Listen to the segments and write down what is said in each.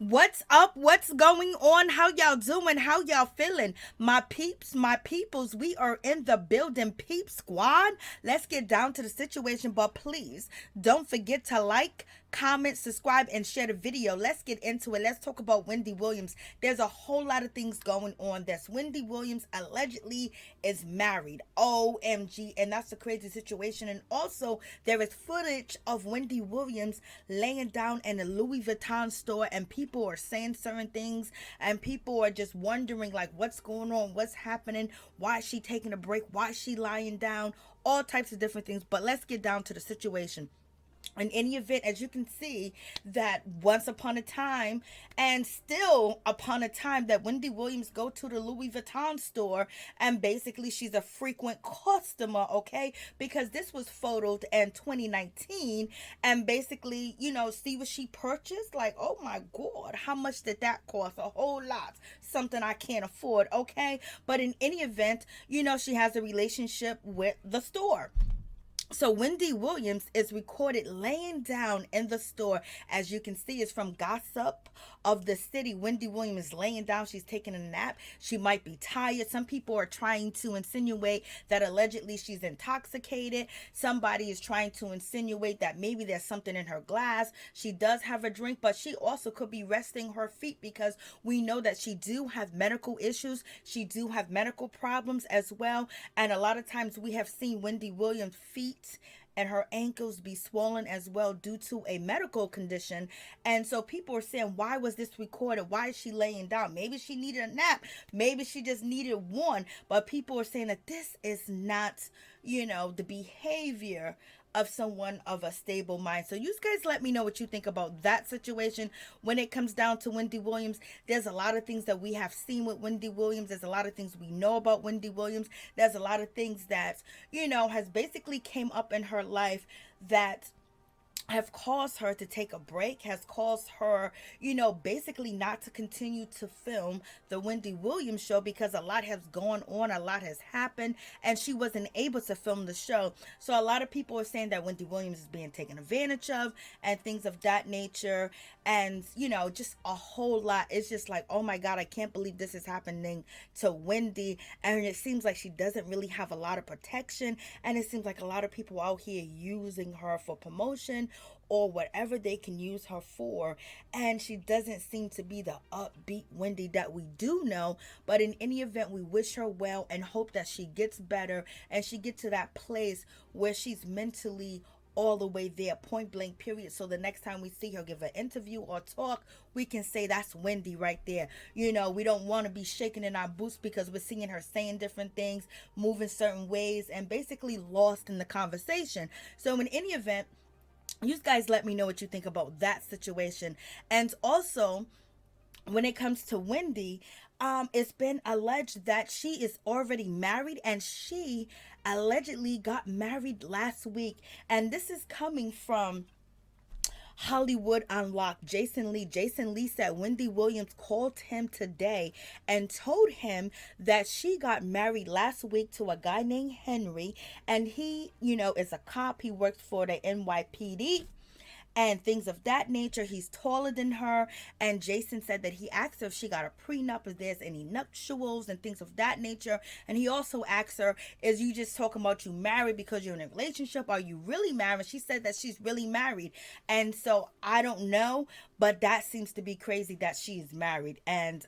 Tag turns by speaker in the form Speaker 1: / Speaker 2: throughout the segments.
Speaker 1: What's up? What's going on? How y'all doing? How y'all feeling? My peeps, my peoples, we are in the building, peep squad. Let's get down to the situation, but please don't forget to like, comment, subscribe, and share the video. Let's get into it. Let's talk about Wendy Williams. There's a whole lot of things going on. That's Wendy Williams allegedly is married. OMG. And that's a crazy situation. And also, there is footage of Wendy Williams laying down in a Louis Vuitton store, and people are saying certain things, and people are just wondering, like, what's going on? What's happening? Why is she taking a break? Why is she lying down? All types of different things. But let's get down to the situation. In any event, as you can see, that once upon a time and still upon a time that Wendy Williams go to the Louis Vuitton store, and basically she's a frequent customer, okay, because this was photoed in 2019, and basically, see what she purchased. Like, oh my god, how much did that cost? A whole lot. Something I can't afford, okay. But in any event, she has a relationship with the store. So Wendy Williams is recorded laying down in the store. As you can see, it's from Gossip of the City. Wendy Williams is laying down. She's taking a nap. She might be tired. Some people are trying to insinuate that allegedly she's intoxicated. Somebody is trying to insinuate that maybe there's something in her glass. She does have a drink, but she also could be resting her feet, because we know that she do have medical issues. She do have medical problems as well. And a lot of times we have seen Wendy Williams' feet and her ankles be swollen as well due to a medical condition. And so people are saying, why was this recorded? Why is she laying down? Maybe she needed a nap. Maybe she just needed one. But people are saying that this is not, the behavior of someone of a stable mind. So you guys let me know what you think about that situation when it comes down to Wendy Williams. There's a lot of things that we have seen with Wendy Williams. There's a lot of things we know about Wendy Williams. There's a lot of things that, has basically came up in her life that have caused her to take a break, has caused her, basically not to continue to film the Wendy Williams show, because a lot has gone on, a lot has happened, and she wasn't able to film the show. So a lot of people are saying that Wendy Williams is being taken advantage of and things of that nature. And, just a whole lot. It's just like, oh my God, I can't believe this is happening to Wendy. And it seems like she doesn't really have a lot of protection. And it seems like a lot of people out here using her for promotion or whatever they can use her for. And she doesn't seem to be the upbeat Wendy that we do know. But in any event, we wish her well and hope that she gets better and she gets to that place where she's mentally all the way there, point blank, period. So the next time we see her give an interview or talk, we can say that's Wendy right there. We don't want to be shaking in our boots because we're seeing her saying different things, moving certain ways, and basically lost in the conversation. So in any event, you guys let me know what you think about that situation. And also, when it comes to Wendy, it's been alleged that she is already married, and she allegedly got married last week. And this is coming from Hollywood Unlocked. Jason Lee said Wendy Williams called him today and told him that she got married last week to a guy named Henry, and he, is a cop. He works for the NYPD and things of that nature. He's taller than her. And Jason said that he asked her if she got a prenup, if there's any nuptials and things of that nature. And he also asked her, is you just talking about you married because you're in a relationship? Are you really married? She said that she's really married. And so I don't know, but that seems to be crazy that she's married. And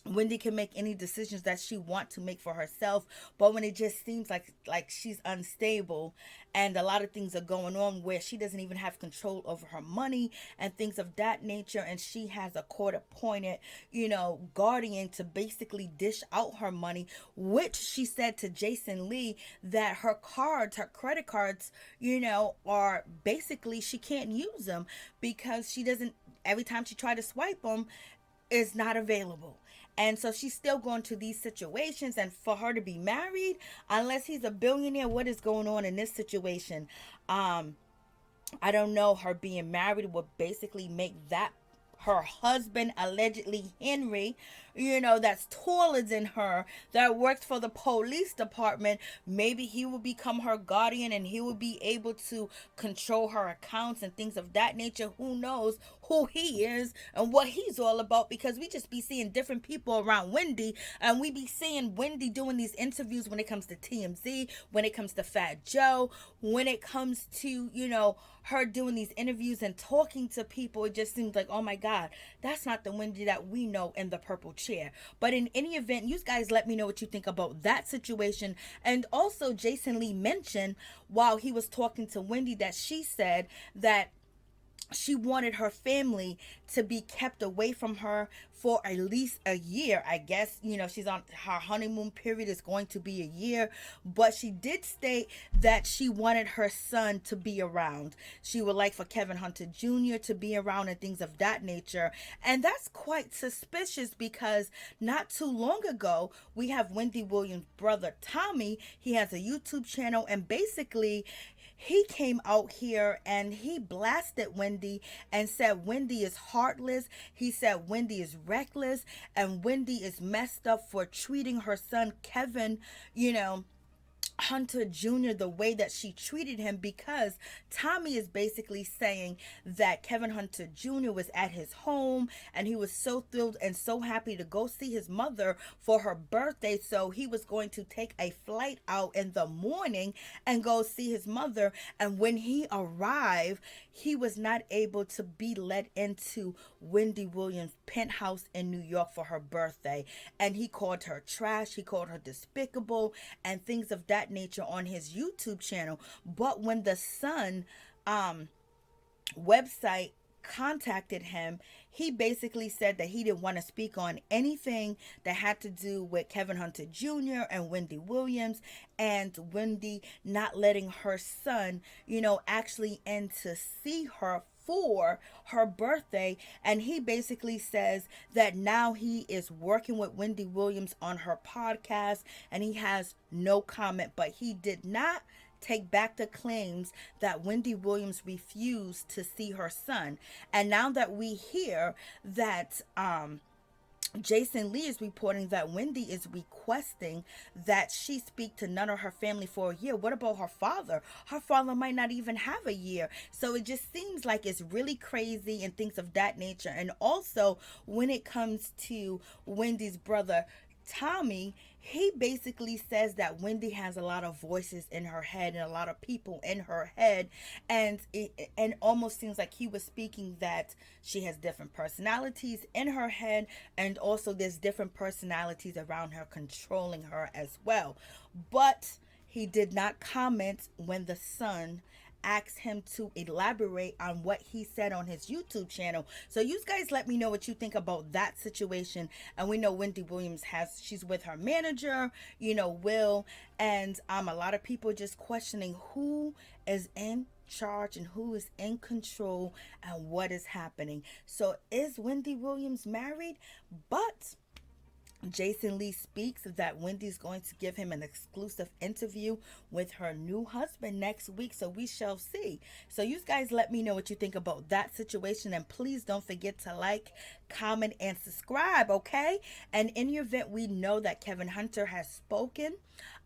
Speaker 1: Wendy can make any decisions that she wants to make for herself, but when it just seems like she's unstable and a lot of things are going on where she doesn't even have control over her money and things of that nature, and she has a court appointed, guardian to basically dish out her money, which she said to Jason Lee that her credit cards, are basically, she can't use them because she doesn't, every time she tried to swipe them, is not available. And so she's still going to these situations, and for her to be married, unless he's a billionaire, what is going on in this situation? I don't know. Her being married would basically make that her husband, allegedly Henry, that's taller than her, that works for the police department. Maybe he will become her guardian and he will be able to control her accounts and things of that nature. Who knows who he is and what he's all about, because we just be seeing different people around Wendy, and we be seeing Wendy doing these interviews when it comes to TMZ, when it comes to Fat Joe, when it comes to, her doing these interviews and talking to people. It just seems like, oh my God, that's not the Wendy that we know in the purple chair. But in any event, you guys let me know what you think about that situation. And also, Jason Lee mentioned while he was talking to Wendy that she said that she wanted her family to be kept away from her for at least a year. I guess, she's on her honeymoon period, is going to be a year, but she did state that she wanted her son to be around. She would like for Kevin Hunter Jr. to be around and things of that nature. And that's quite suspicious, because not too long ago, we have Wendy Williams' brother Tommy. He has a YouTube channel, and basically he came out here and he blasted Wendy and said Wendy is heartless. He said Wendy is reckless, and Wendy is messed up for treating her son Kevin, Hunter Jr. the way that she treated him, because Tommy is basically saying that Kevin Hunter Jr. was at his home and he was so thrilled and so happy to go see his mother for her birthday. So he was going to take a flight out in the morning and go see his mother. And when he arrived, he was not able to be let into Wendy Williams' penthouse in New York for her birthday. And he called her trash, he called her despicable, and things of that nature on his YouTube channel. But when the Sun website contacted him, he basically said that he didn't want to speak on anything that had to do with Kevin Hunter Jr. and Wendy Williams, and Wendy not letting her son, actually in to see her for her birthday. And he basically says that now he is working with Wendy Williams on her podcast, and he has no comment. But he did not take back the claims that Wendy Williams refused to see her son. And now that we hear that Jason Lee is reporting that Wendy is requesting that she speak to none of her family for a year. What about her father? Her father might not even have a year. So it just seems like it's really crazy and things of that nature. And also, when it comes to Wendy's brother Tommy, he basically says that Wendy has a lot of voices in her head and a lot of people in her head, and it almost seems like he was speaking that she has different personalities in her head, and also there's different personalities around her controlling her as well. But he did not comment when the Sun asked him to elaborate on what he said on his YouTube channel. So you guys let me know what you think about that situation. And we know Wendy Williams she's with her manager, Will, and a lot of people just questioning who is in charge and who is in control and what is happening. So is Wendy Williams married? But Jason Lee speaks that Wendy's going to give him an exclusive interview with her new husband next week, so we shall see. So you guys let me know what you think about that situation, and please don't forget to like, comment, and subscribe, okay? And in the event, we know that Kevin Hunter has spoken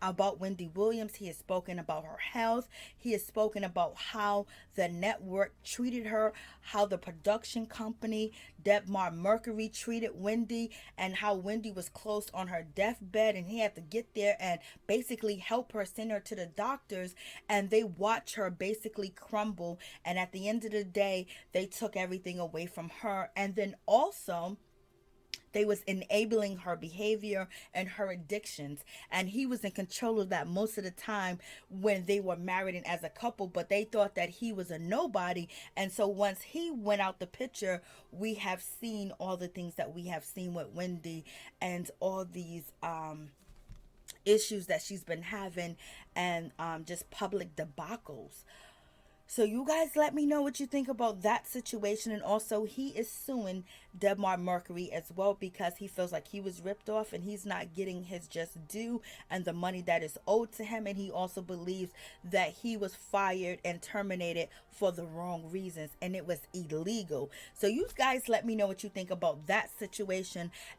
Speaker 1: about Wendy Williams. He has spoken about her health. He has spoken about how the network treated her, how the production company, Debmar Mercury, treated Wendy, and how Wendy was close on her deathbed, and he had to get there and basically help her, send her to the doctors, and they watch her basically crumble. And at the end of the day, they took everything away from her. And then also, they was enabling her behavior and her addictions, and he was in control of that most of the time when they were married and as a couple. But they thought that he was a nobody, and so once he went out the picture, we have seen all the things that we have seen with Wendy and all these issues that she's been having, and just public debacles. So you guys let me know what you think about that situation. And also, he is suing Debmar Mercury as well, because he feels like he was ripped off and he's not getting his just due and the money that is owed to him. And he also believes that he was fired and terminated for the wrong reasons, and it was illegal. So you guys let me know what you think about that situation.